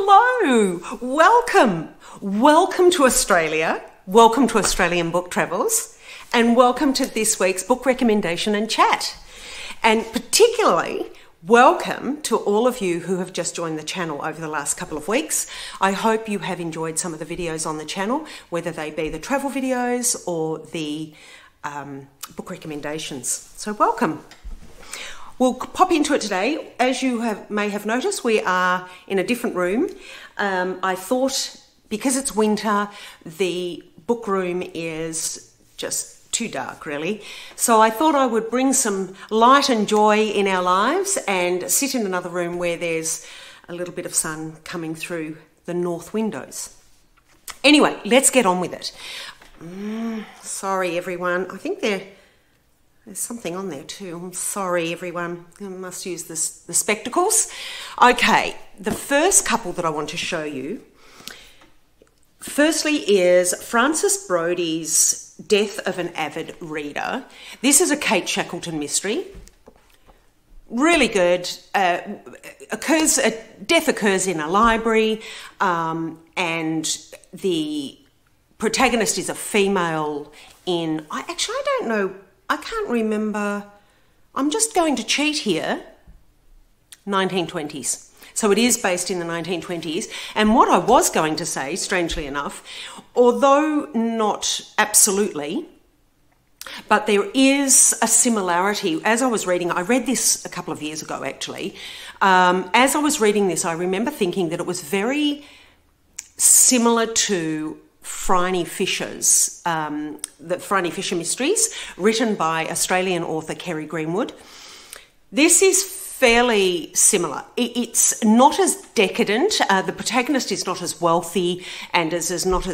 Hello, welcome to Australia, welcome to Australian Book Travels, and welcome to this week's book recommendation and chat. And particularly welcome to all of you who have just joined the channel over the last couple of weeks. I hope you have enjoyed some of the videos on the channel, whether they be the travel videos or the book recommendations. So welcome. We'll pop into it today. As you may have noticed, we are in a different room. I thought, because it's winter, the book room is just too dark, really. So I thought I would bring some light and joy in our lives and sit in another room where there's a little bit of sun coming through the north windows. Anyway, let's get on with it. Sorry, everyone. I think there's something on there too. I'm sorry, everyone. I must use the spectacles. Okay, the first couple that I want to show you, firstly, is Frances Brodie's Death of an Avid Reader. This is a Kate Shackleton mystery. Really good. Death occurs in a library, and the protagonist is a female in... I don't know... I can't remember. I'm just going to cheat here. 1920s. So it is based in the 1920s. And what I was going to say, strangely enough, although not absolutely, but there is a similarity. As I was reading, I read this a couple of years ago, actually. As I was reading this, I remember thinking that it was very similar to Phryne Fisher's, the Phryne Fisher mysteries, written by Australian author Kerry Greenwood. This is fairly similar. It's not as decadent. The protagonist is not as wealthy and she's not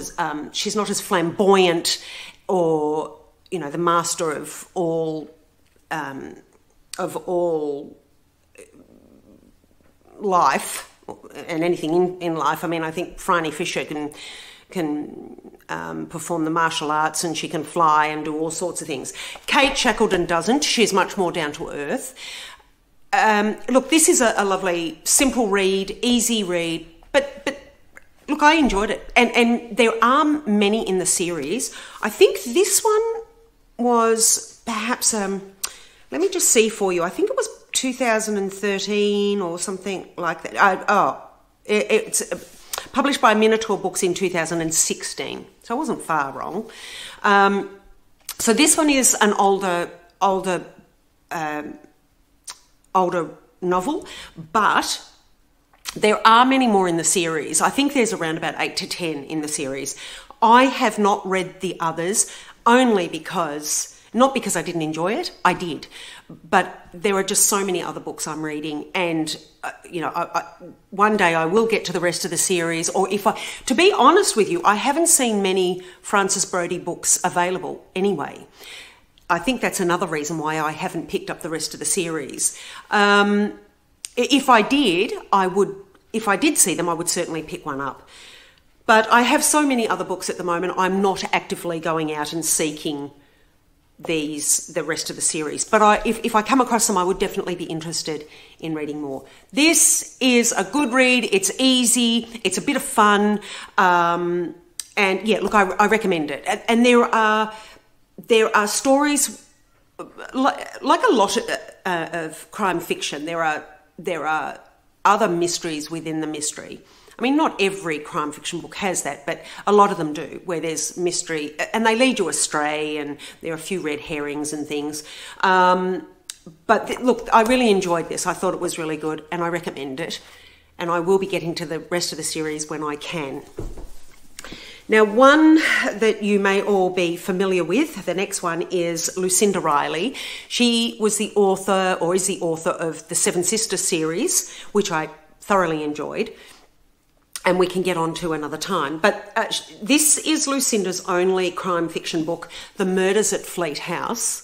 as flamboyant or, you know, the master of all life and anything in life. I mean, I think Phryne Fisher can perform the martial arts and she can fly and do all sorts of things. Kate Shackleton doesn't. She's much more down to earth. Look, this is a lovely, simple read, easy read, but look, I enjoyed it. And there are many in the series. I think this one was perhaps, let me just see for you. I think it was 2013 or something like that. It's published by Minotaur Books in 2016, so I wasn't far wrong. So this one is an older novel, but there are many more in the series. I think there's around about 8 to 10 in the series. I have not read the others, only because... not because I didn't enjoy it, I did, but there are just so many other books I'm reading, and one day I will get to the rest of the series. Or to be honest with you, I haven't seen many Frances Brodie books available anyway. I think that's another reason why I haven't picked up the rest of the series. If I did see them, I would certainly pick one up. But I have so many other books at the moment, I'm not actively going out and seeking the rest of the series, but if I come across them, I would definitely be interested in reading more. This is a good read. It's easy. It's a bit of fun, and yeah, look, I recommend it. And there are stories like a lot of crime fiction. There are other mysteries within the mystery. I mean, not every crime fiction book has that, but a lot of them do, where there's mystery, and they lead you astray, and there are a few red herrings and things. But look, I really enjoyed this. I thought it was really good, and I recommend it. And I will be getting to the rest of the series when I can. Now, one that you may all be familiar with, the next one is Lucinda Riley. She was the author, or is the author, of the Seven Sisters series, which I thoroughly enjoyed. And we can get on to another time. But this is Lucinda's only crime fiction book, The Murders at Fleet House.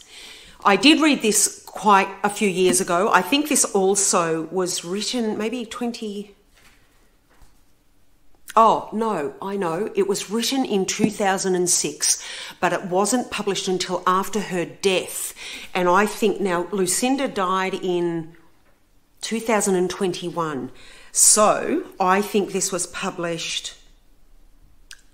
I did read this quite a few years ago. I think this also was written maybe 20... Oh, no, I know. It was written in 2006, but it wasn't published until after her death. And I think now Lucinda died in 2021. So I think this was published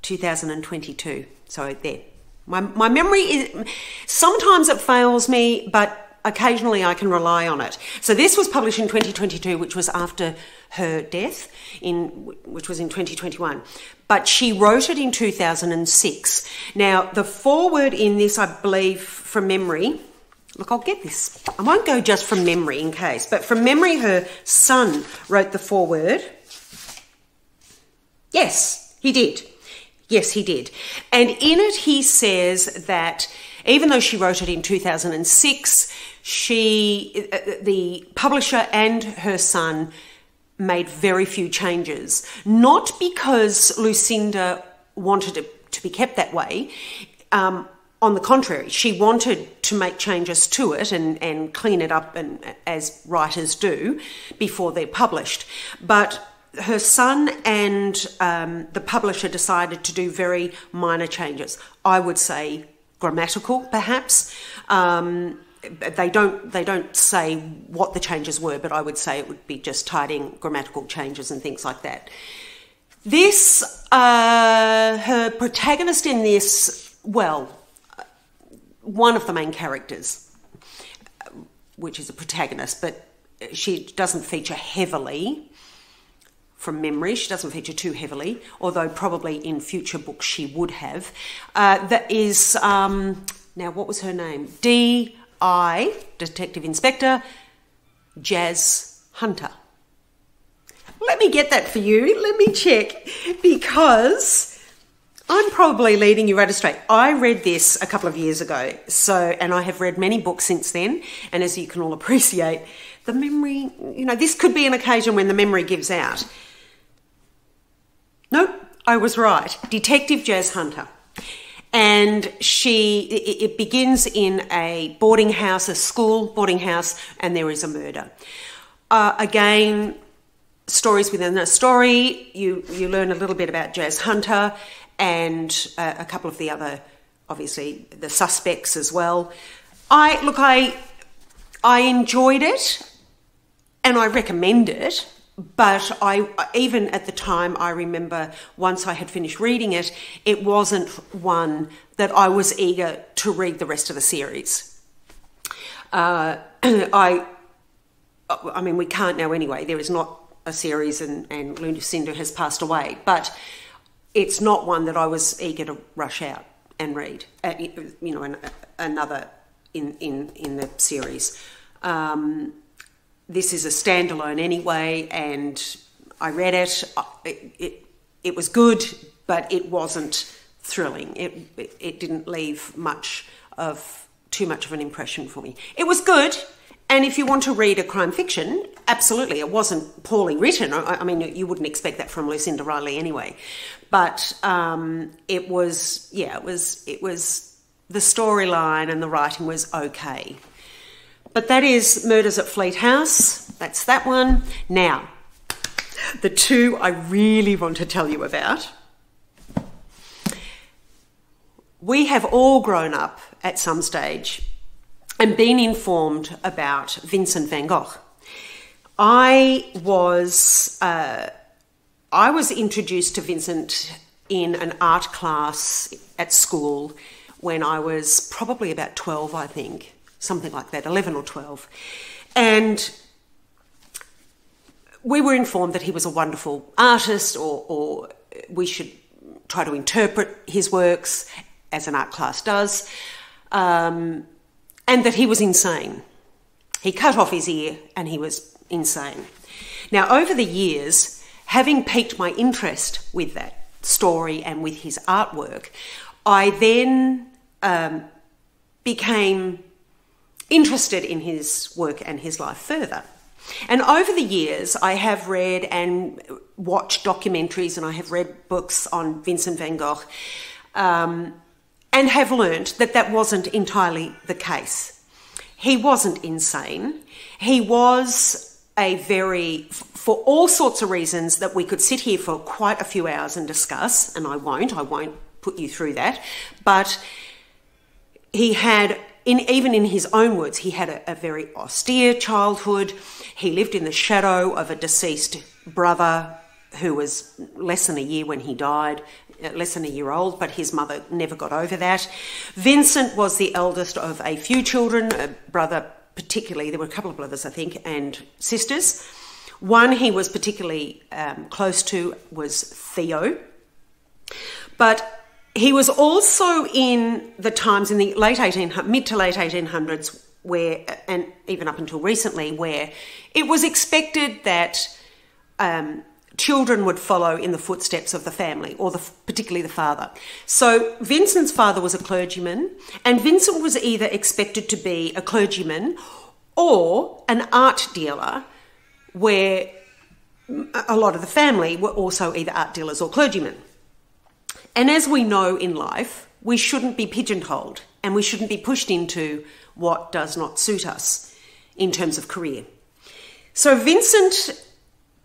2022. So there. My memory is, sometimes it fails me, but occasionally I can rely on it. So this was published in 2022, which was after her death, which was in 2021. But she wrote it in 2006. Now, the foreword in this, I believe, from memory, look, I'll get this. I won't go just from memory in case, but from memory, her son wrote the foreword. Yes, he did. Yes, he did. And in it, he says that even though she wrote it in 2006, the publisher and her son made very few changes. Not because Lucinda wanted it to be kept that way. On the contrary, she wanted to make changes to it and clean it up, and as writers do, before they're published. But her son and the publisher decided to do very minor changes. I would say grammatical, perhaps. They don't say what the changes were, but I would say it would be just tidying grammatical changes and things like that. This, her protagonist in this, well, one of the main characters, which is a protagonist, but she doesn't feature heavily. From memory, she doesn't feature too heavily, although probably in future books she would have. That is, now what was her name? D.I., Detective Inspector, Jazz Hunter. Let me get that for you. Let me check, because I'm probably leading you right astray. I read this a couple of years ago, and I have read many books since then, and as you can all appreciate, the memory, this could be an occasion when the memory gives out. Nope, I was right. Detective Jazz Hunter. And it begins in a boarding house, a school boarding house, and there is a murder. Again, stories within a story. You learn a little bit about Jazz Hunter and a couple of the other, obviously, the suspects as well. I enjoyed it and I recommend it. But even at the time, I remember once I had finished reading it, it wasn't one that I was eager to read the rest of the series. I mean, we can't now anyway. There is not a series and Lucinda has passed away. But it's not one that I was eager to rush out and read, another in the series. This is a standalone anyway, and I read it. It was good, but it wasn't thrilling. It didn't leave too much of an impression for me. It was good, and if you want to read a crime fiction, absolutely, it wasn't poorly written. I mean, you wouldn't expect that from Lucinda Riley anyway. But it was the storyline and the writing was okay. But that is Murders at Fleet House. That's that one. Now, the two I really want to tell you about. We have all grown up at some stage and been informed about Vincent van Gogh. I was introduced to Vincent in an art class at school when I was probably about 12, I think. Something like that, 11 or 12. And we were informed that he was a wonderful artist or we should try to interpret his works as an art class does, and that he was insane. He cut off his ear and he was insane. Now, over the years, having piqued my interest with that story and with his artwork, I then became interested in his work and his life further. And over the years, I have read and watched documentaries and I have read books on Vincent van Gogh and have learnt that that wasn't entirely the case. He wasn't insane. He was for all sorts of reasons that we could sit here for quite a few hours and discuss, and I won't put you through that, but he had, even in his own words, he had a very austere childhood. He lived in the shadow of a deceased brother, who was less than a year when he died, less than a year old, but his mother never got over that. Vincent was the eldest of a few children, a brother particularly, there were a couple of brothers I think, and sisters. One he was particularly close to was Theo. But he was also in the times in the mid to late 1800s where, and even up until recently, where it was expected that children would follow in the footsteps of the family, or particularly the father. So Vincent's father was a clergyman, and Vincent was either expected to be a clergyman or an art dealer, where a lot of the family were also either art dealers or clergymen. And as we know in life, we shouldn't be pigeonholed and we shouldn't be pushed into what does not suit us in terms of career. So Vincent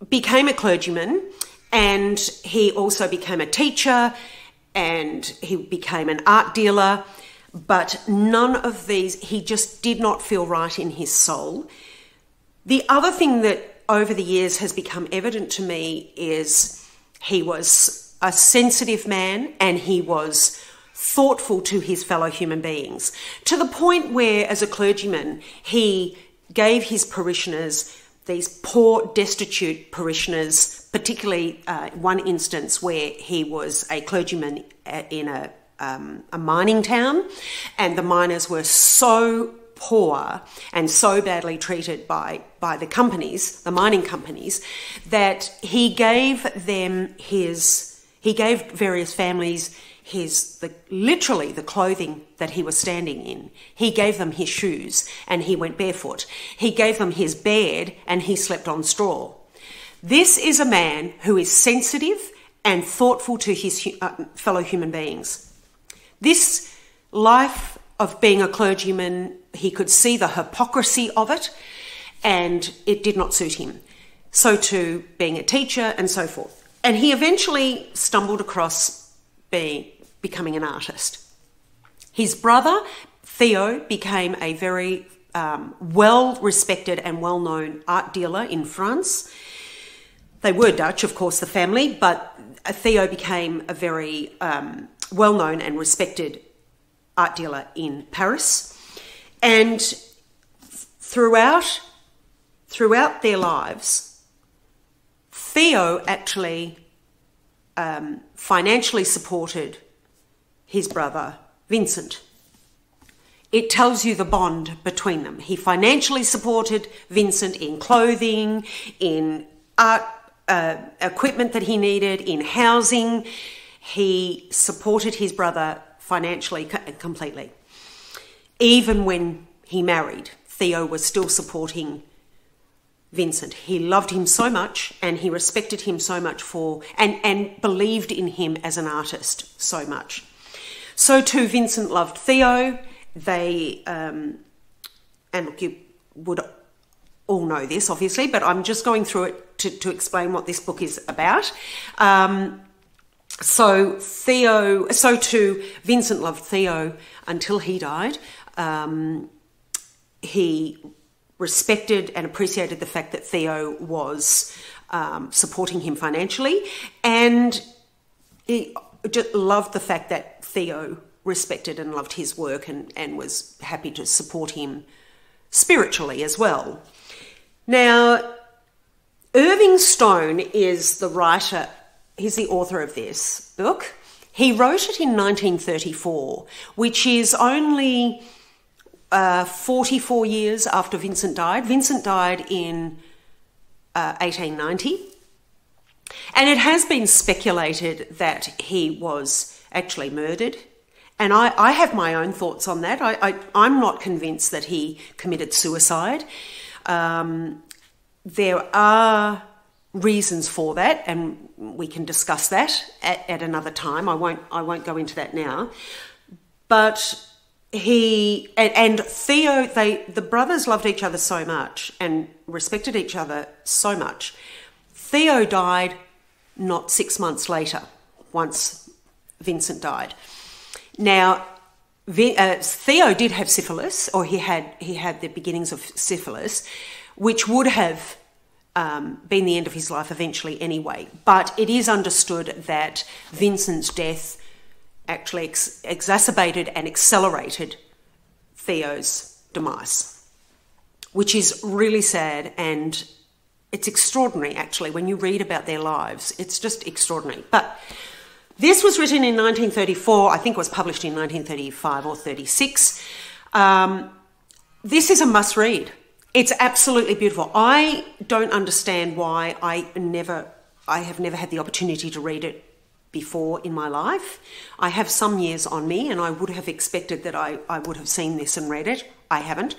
became a clergyman, and he also became a teacher, and he became an art dealer, but none of these, he just did not feel right in his soul. The other thing that over the years has become evident to me is he was a sensitive man, and he was thoughtful to his fellow human beings, to the point where, as a clergyman, he gave his parishioners, these poor, destitute parishioners, particularly one instance where he was a clergyman in a mining town, and the miners were so poor and so badly treated by the companies, the mining companies, that he gave various families literally the clothing that he was standing in. He gave them his shoes and he went barefoot. He gave them his bed and he slept on straw. This is a man who is sensitive and thoughtful to his fellow human beings. This life of being a clergyman, he could see the hypocrisy of it, and it did not suit him. So too being a teacher and so forth. And he eventually stumbled across becoming an artist. His brother, Theo, became a very well-respected and well-known art dealer in France. They were Dutch, of course, the family, but Theo became a very well-known and respected art dealer in Paris. And throughout their lives, Theo actually financially supported his brother Vincent. It tells you the bond between them. He financially supported Vincent in clothing, in art equipment that he needed, in housing. He supported his brother financially completely. Even when he married, Theo was still supporting Vincent. He loved him so much, and he respected him so much and believed in him as an artist so much. So too, Vincent loved Theo. They, and look, you would all know this, obviously, but I'm just going through it to explain what this book is about. So too, Vincent loved Theo until he died. He respected and appreciated the fact that Theo was supporting him financially, and he just loved the fact that Theo respected and loved his work and was happy to support him spiritually as well. Now, Irving Stone is the writer, he's the author of this book. He wrote it in 1934, which is only 44 years after Vincent died. Vincent died in 1890. And it has been speculated that he was actually murdered. And I have my own thoughts on that. I'm not convinced that he committed suicide. There are reasons for that, and we can discuss that at another time. I won't go into that now. But he and Theo, the brothers loved each other so much and respected each other so much. Theo died not 6 months later, once Vincent died. Now, Theo did have syphilis, or he had the beginnings of syphilis, which would have been the end of his life eventually anyway. But it is understood that Vincent's death actually exacerbated and accelerated Theo's demise, which is really sad, and it's extraordinary, actually, when you read about their lives. It's just extraordinary. But this was written in 1934. I think it was published in 1935 or 36. This is a must-read. It's absolutely beautiful. I don't understand why I have never had the opportunity to read it before in my life. I have some years on me, and I would have expected that I would have seen this and read it. I haven't.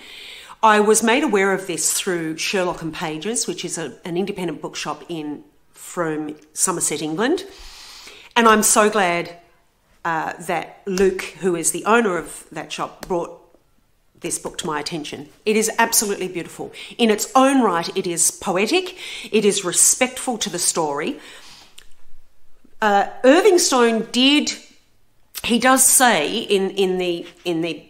I was made aware of this through Sherlock and Pages, which is an independent bookshop from Somerset, England. And I'm so glad that Luke, who is the owner of that shop, brought this book to my attention. It is absolutely beautiful. In its own right, it is poetic. It is respectful to the story. Irving Stone does say in the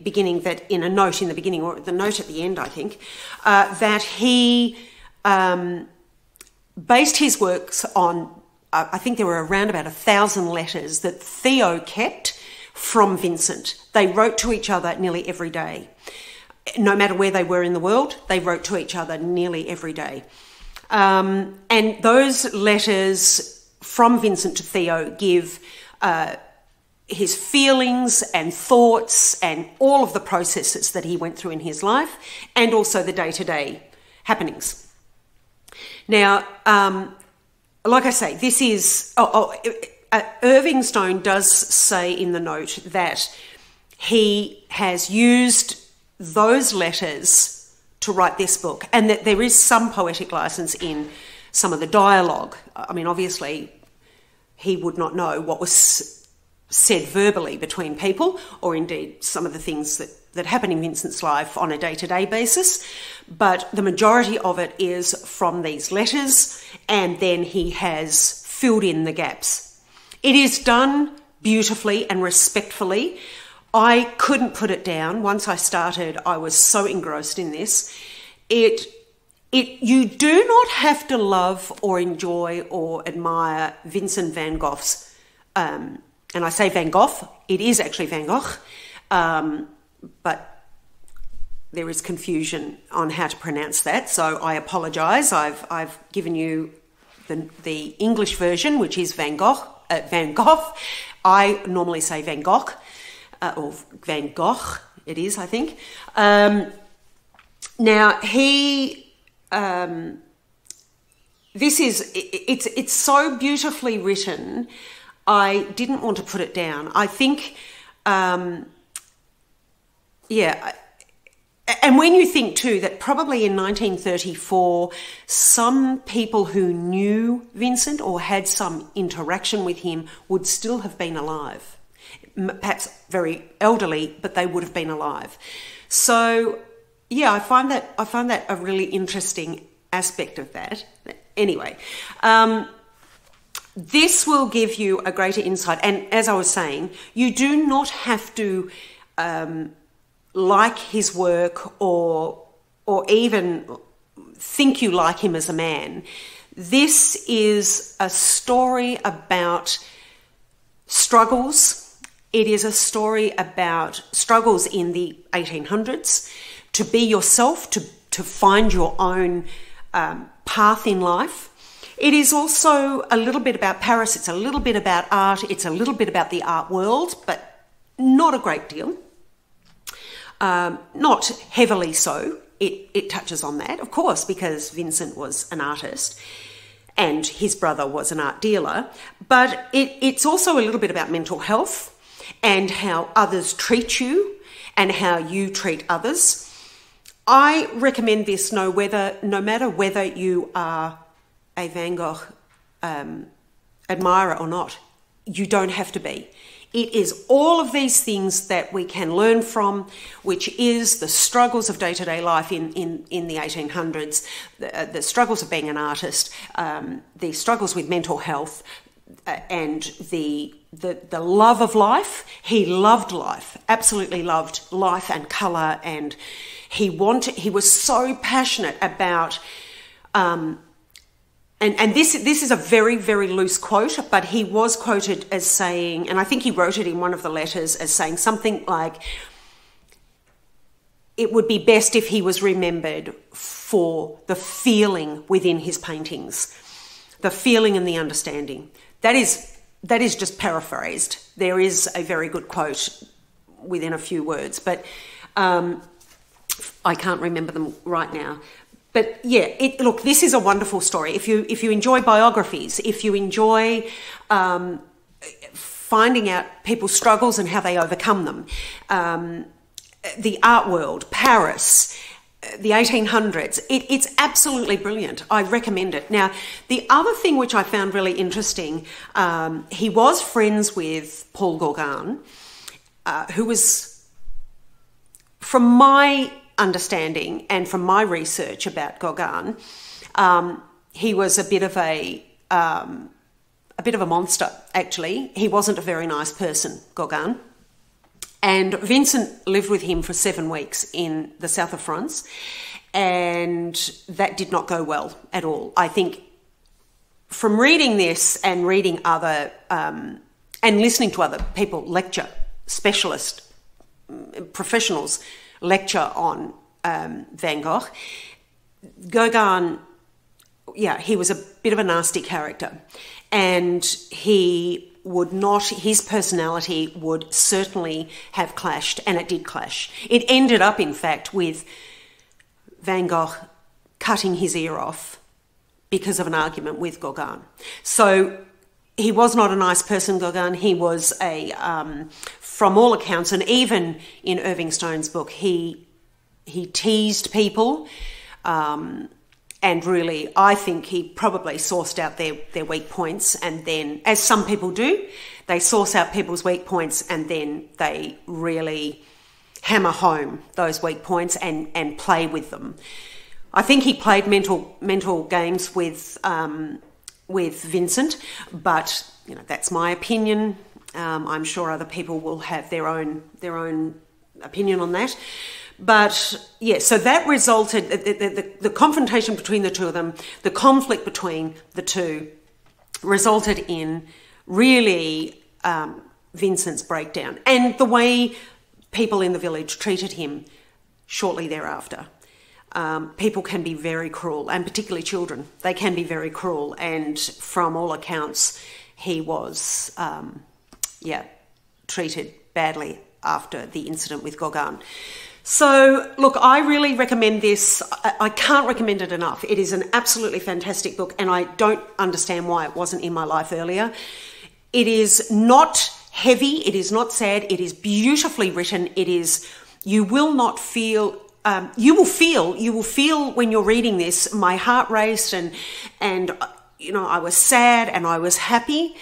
beginning, that in a note in the beginning, or the note at the end, I think, that he based his works on, I think there were around about 1,000 letters that Theo kept from Vincent. They wrote to each other nearly every day. No matter where they were in the world, they wrote to each other nearly every day. And those letters from Vincent to Theo give his feelings and thoughts and all of the processes that he went through in his life, and also the day-to-day happenings. Now, like I say, this is... Irving Stone does say in the note that he has used those letters to write this book, and that there is some poetic license in some of the dialogue. I mean, obviously, he would not know what was said verbally between people, or indeed some of the things that happen in Vincent's life on a day-to-day basis, but the majority of it is from these letters, and then he has filled in the gaps. It is done beautifully and respectfully. I couldn't put it down. Once I started, I was so engrossed in this. You do not have to love or enjoy or admire Vincent van Gogh's, and I say Van Gogh, it is actually Van Gogh, but there is confusion on how to pronounce that, so I apologise. I've given you the English version, which is Van Gogh. I normally say Van Gogh, or Van Gogh, it is, I think. Now, it's so beautifully written, I didn't want to put it down. I think, and when you think too that probably in 1934, some people who knew Vincent or had some interaction with him would still have been alive. Perhaps very elderly, but they would have been alive. So, yeah, I find that a really interesting aspect of that. Anyway, this will give you a greater insight. And as I was saying, you do not have to like his work or even think you like him as a man. This is a story about struggles. It is a story about struggles in the 1800s, to be yourself, to find your own path in life. It is also a little bit about Paris. It's a little bit about art. It's a little bit about the art world, but not a great deal. Not heavily so. It touches on that, of course, because Vincent was an artist and his brother was an art dealer. But it's also a little bit about mental health and how others treat you and how you treat others. I recommend this no matter whether you are a Van Gogh admirer or not. You don't have to be. It is all of these things that we can learn from, which is the struggles of day-to-day life in the 1800s, the struggles of being an artist, the struggles with mental health, and the love of life. He loved life, absolutely loved life and colour, and he was so passionate about and this is a very, very loose quote, but he was quoted as saying, and I think he wrote it in one of the letters as saying something like, it would be best if he was remembered for the feeling within his paintings, the feeling and the understanding. That is just paraphrased. There is a very good quote within a few words, but I can't remember them right now. But yeah, look, this is a wonderful story. If you enjoy biographies, if you enjoy finding out people's struggles and how they overcome them, the art world, Paris, the 1800s, it's absolutely brilliant. I recommend it. Now, the other thing which I found really interesting, he was friends with Paul Gauguin, who was, from my understanding and from my research about Gauguin, he was a bit of a monster, actually. He wasn't a very nice person, Gauguin. And Vincent lived with him for 7 weeks in the south of France, and that did not go well at all. I think from reading this and reading other, and listening to other people lecture, specialist professionals lecture on Van Gogh, Gauguin, yeah, he was a bit of a nasty character, and his personality would certainly have clashed, and it did clash. It ended up, in fact, with Van Gogh cutting his ear off because of an argument with Gauguin. So he was not a nice person, Gauguin. He was from all accounts, and even in Irving Stone's book, he teased people, and really, I think he probably sourced out their weak points, and then, as some people do, they source out people's weak points and then they really hammer home those weak points and play with them. I think he played mental games with Vincent, but that's my opinion. I'm sure other people will have their own opinion on that. But yeah, so that resulted, the confrontation between the two of them, the conflict between the two, resulted in really Vincent's breakdown and the way people in the village treated him shortly thereafter. People can be very cruel, and particularly children. They can be very cruel, and from all accounts, he was, treated badly after the incident with Gauguin. So, look, I really recommend this. I can't recommend it enough. It is an absolutely fantastic book, and I don't understand why it wasn't in my life earlier. It is not heavy. It is not sad. It is beautifully written. It is, you will not feel, you will feel when you're reading this, my heart raced and I was sad and I was happy.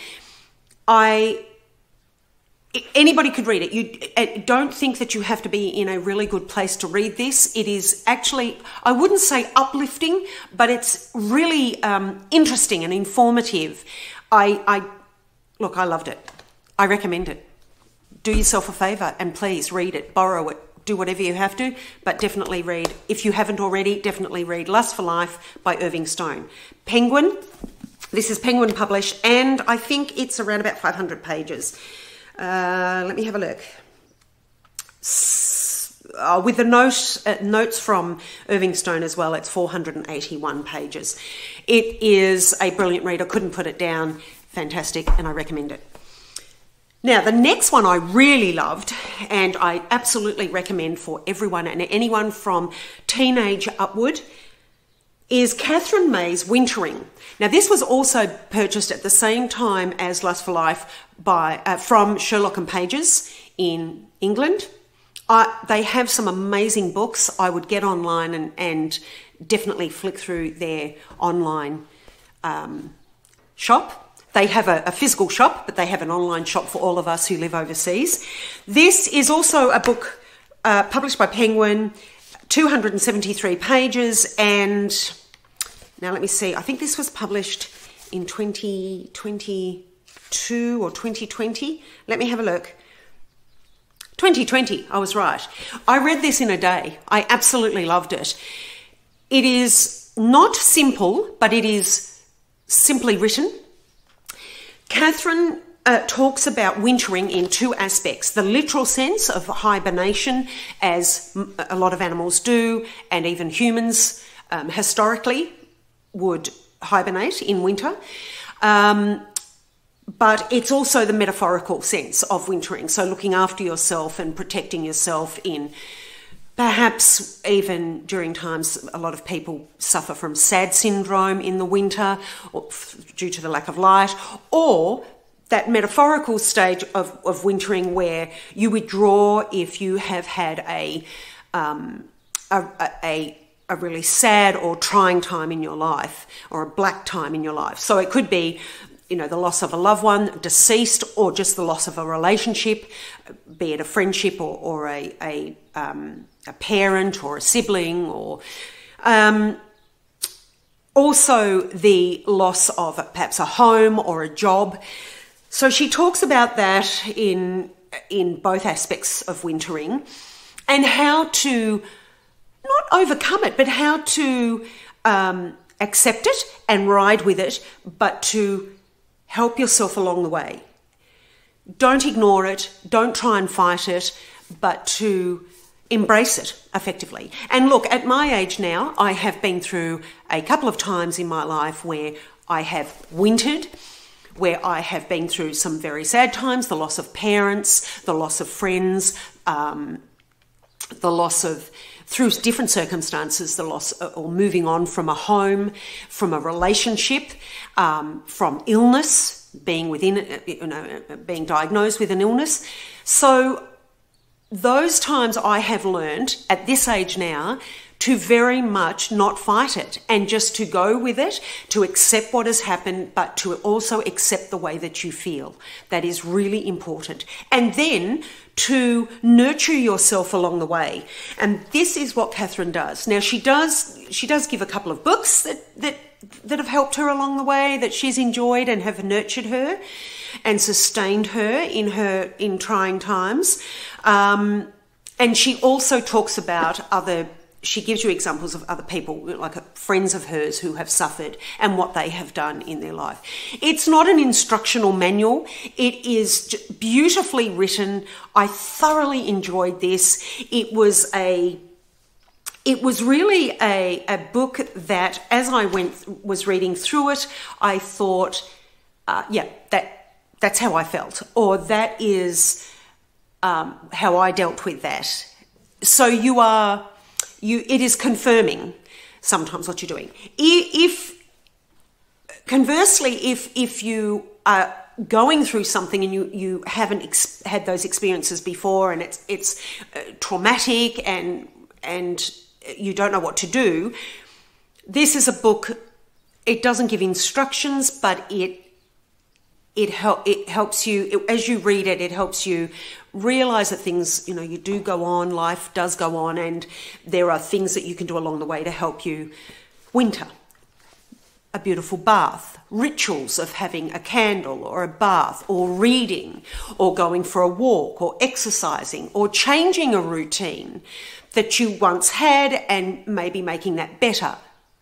Anybody could read it. You don't think that you have to be in a really good place to read this. It is actually, I wouldn't say uplifting, but it's really interesting and informative. I loved it. I recommend it. Do yourself a favour and please read it, borrow it, do whatever you have to, but definitely read. If you haven't already, definitely read Lust for Life by Irving Stone. Penguin. This is Penguin published, and I think it's around about 500 pages. Let me have a look. With the notes from Irving Stone as well, it's 481 pages. It is a brilliant read. I couldn't put it down. Fantastic, and I recommend it. Now, the next one I really loved, and I absolutely recommend for everyone and anyone from teenage upward, is Catherine May's Wintering. Now, this was also purchased at the same time as Lust for Life from Sherlock and Pages in England. They have some amazing books. I would get online and definitely flick through their online shop. They have a physical shop, but they have an online shop for all of us who live overseas. This is also a book published by Penguin, 273 pages, and now let me see, I think this was published in 2022 or 2020. Let me have a look. 2020, I was right. I read this in a day. I absolutely loved it. It is not simple, but it is simply written. Catherine talks about wintering in two aspects: the literal sense of hibernation, as a lot of animals do, and even humans historically would hibernate in winter. But it's also the metaphorical sense of wintering, so looking after yourself and protecting yourself in perhaps even during times a lot of people suffer from SAD syndrome in the winter or due to the lack of light, or that metaphorical stage of wintering where you withdraw if you have had a really sad or trying time in your life, or a black time in your life. So it could be, the loss of a loved one, deceased, or just the loss of a relationship, be it a friendship or a parent or a sibling, or also the loss of perhaps a home or a job. So she talks about that in both aspects of wintering, and how to not overcome it, but how to accept it and ride with it, but to help yourself along the way. Don't ignore it, don't try and fight it, but to embrace it effectively. And look, at my age now, I have been through a couple of times in my life where I have wintered, where I have been through some very sad times, the loss of parents, the loss of friends, the loss of, through different circumstances, the loss or moving on from a home, from a relationship, from illness, being being diagnosed with an illness. So those times I have learned at this age now to very much not fight it, and just to go with it, to accept what has happened, but to also accept the way that you feel. That is really important. And then to nurture yourself along the way. And this is what Catherine does. Now, she does give a couple of books that have helped her along the way, that she's enjoyed and have nurtured her and sustained her in trying times. And she also talks about she gives you examples of other people, like friends of hers who have suffered and what they have done in their life. It's not an instructional manual. It is beautifully written. I thoroughly enjoyed this. It was really a book that, as I was reading through it, I thought, that's how I felt, or that is how I dealt with that. So it is confirming sometimes what you're doing. Conversely, if you are going through something and you haven't had those experiences before, and it's traumatic and you don't know what to do, this is a book. It doesn't give instructions, but it helps you, as you read it, it helps you realise that things, you do go on, life does go on, and there are things that you can do along the way to help you winter. A beautiful bath, rituals of having a candle or a bath, or reading, or going for a walk, or exercising, or changing a routine that you once had and maybe making that better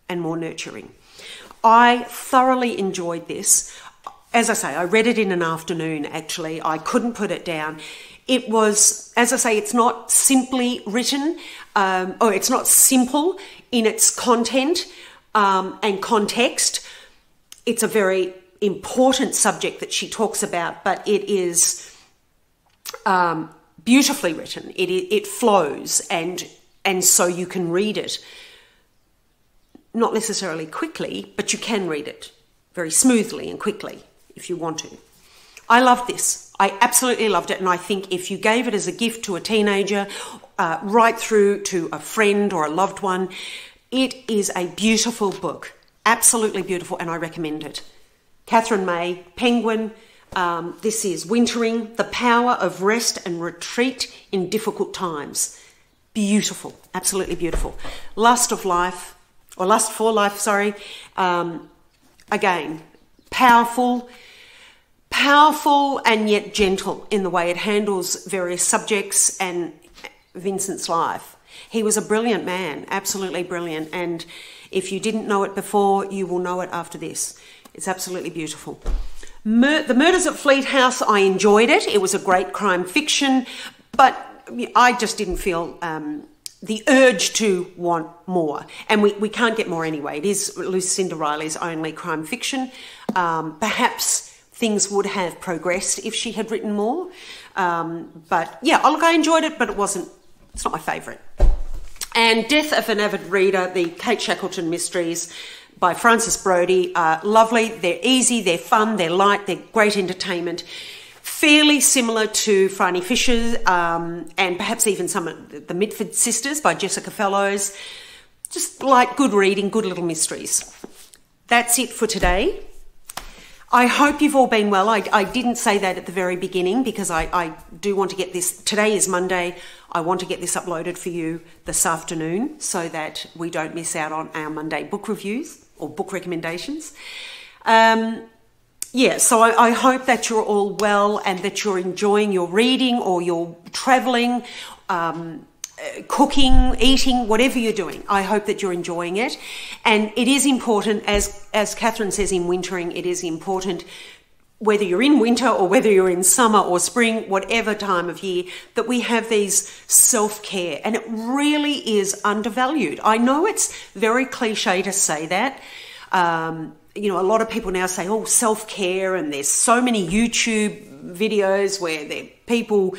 and more nurturing. I thoroughly enjoyed this. As I say, I read it in an afternoon, actually. I couldn't put it down. It was, as I say, it's not simply written, or it's not simple in its content and context. It's a very important subject that she talks about, but it is beautifully written. It flows, and so you can read it, not necessarily quickly, but you can read it very smoothly and quickly if you want to. I loved this. I absolutely loved it, and I think if you gave it as a gift to a teenager, right through to a friend or a loved one, it is a beautiful book, absolutely beautiful, and I recommend it. Catherine May, Penguin. This is Wintering, The Power of Rest and Retreat in Difficult Times. Beautiful, absolutely beautiful. Lust for Life, again, powerful and yet gentle in the way it handles various subjects and Vincent's life. He was a brilliant man, absolutely brilliant, and If you didn't know it before, you will know it after this. It's absolutely beautiful. The Murders at Fleet House, I enjoyed it. It was a great crime fiction, but I just didn't feel the urge to want more. And we can't get more anyway. It is Lucinda Riley's only crime fiction. Perhaps things would have progressed if she had written more. But yeah, look, I enjoyed it, but it's not my favourite. And Death of an Avid Reader, the Kate Shackleton mysteries by Frances Brodie, are lovely. They're easy, they're fun, they're light, they're great entertainment. Fairly similar to Franny Fisher's and perhaps even some of the Mitford Sisters by Jessica Fellows. Just light, good reading, good little mysteries. That's it for today. I hope you've all been well. I didn't say that at the very beginning because I do want to get this. Today is Monday. I want to get this uploaded for you this afternoon so that we don't miss out on our Monday book reviews or book recommendations. Yeah, so I hope that you're all well and that you're enjoying your reading or your travelling, cooking, eating, whatever you're doing. I hope that you're enjoying it. And it is important, as Catherine says in Wintering, it is important, whether you're in winter or whether you're in summer or spring, whatever time of year, that we have these self-care. And it really is undervalued. I know it's very cliche to say that. You know, a lot of people now say, oh, self-care, and there's so many YouTube videos where there are people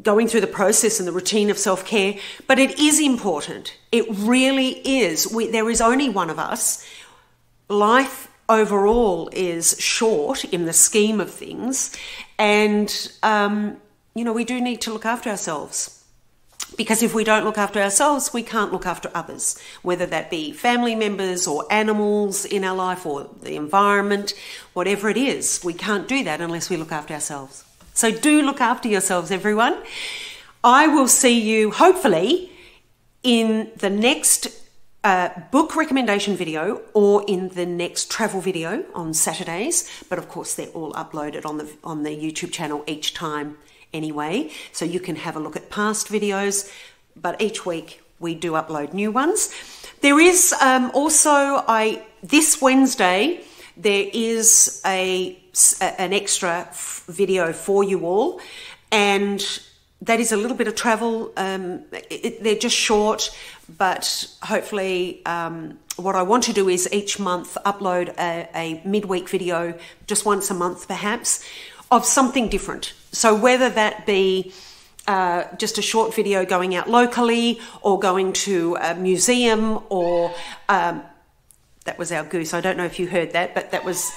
going through the process and the routine of self-care, but it is important. It really is. There is only one of us. Life overall is short in the scheme of things, and, you know, we do need to look after ourselves. Because if we don't look after ourselves, we can't look after others, whether that be family members or animals in our life or the environment, whatever it is. We can't do that unless we look after ourselves. So do look after yourselves, everyone. I will see you, hopefully, in the next book recommendation video or in the next travel video on Saturdays. But of course, they're all uploaded on the YouTube channel each time anyway, so you can have a look at past videos, but each week we do upload new ones. There is also, this Wednesday, there is an extra video for you all, and that is a little bit of travel. They're just short, but hopefully what I want to do is each month upload a midweek video, just once a month perhaps, of something different. So whether that be just a short video going out locally or going to a museum or that was our goose. I don't know if you heard that, but that was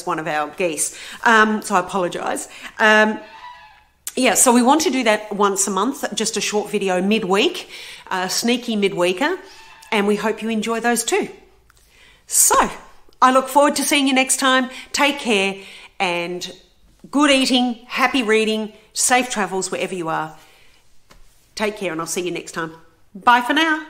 one of our geese. So I apologise. Yeah, so we want to do that once a month, just a short video midweek, sneaky midweeker, and we hope you enjoy those too. So I look forward to seeing you next time. Take care and good eating, happy reading, safe travels wherever you are. Take care and I'll see you next time. Bye for now.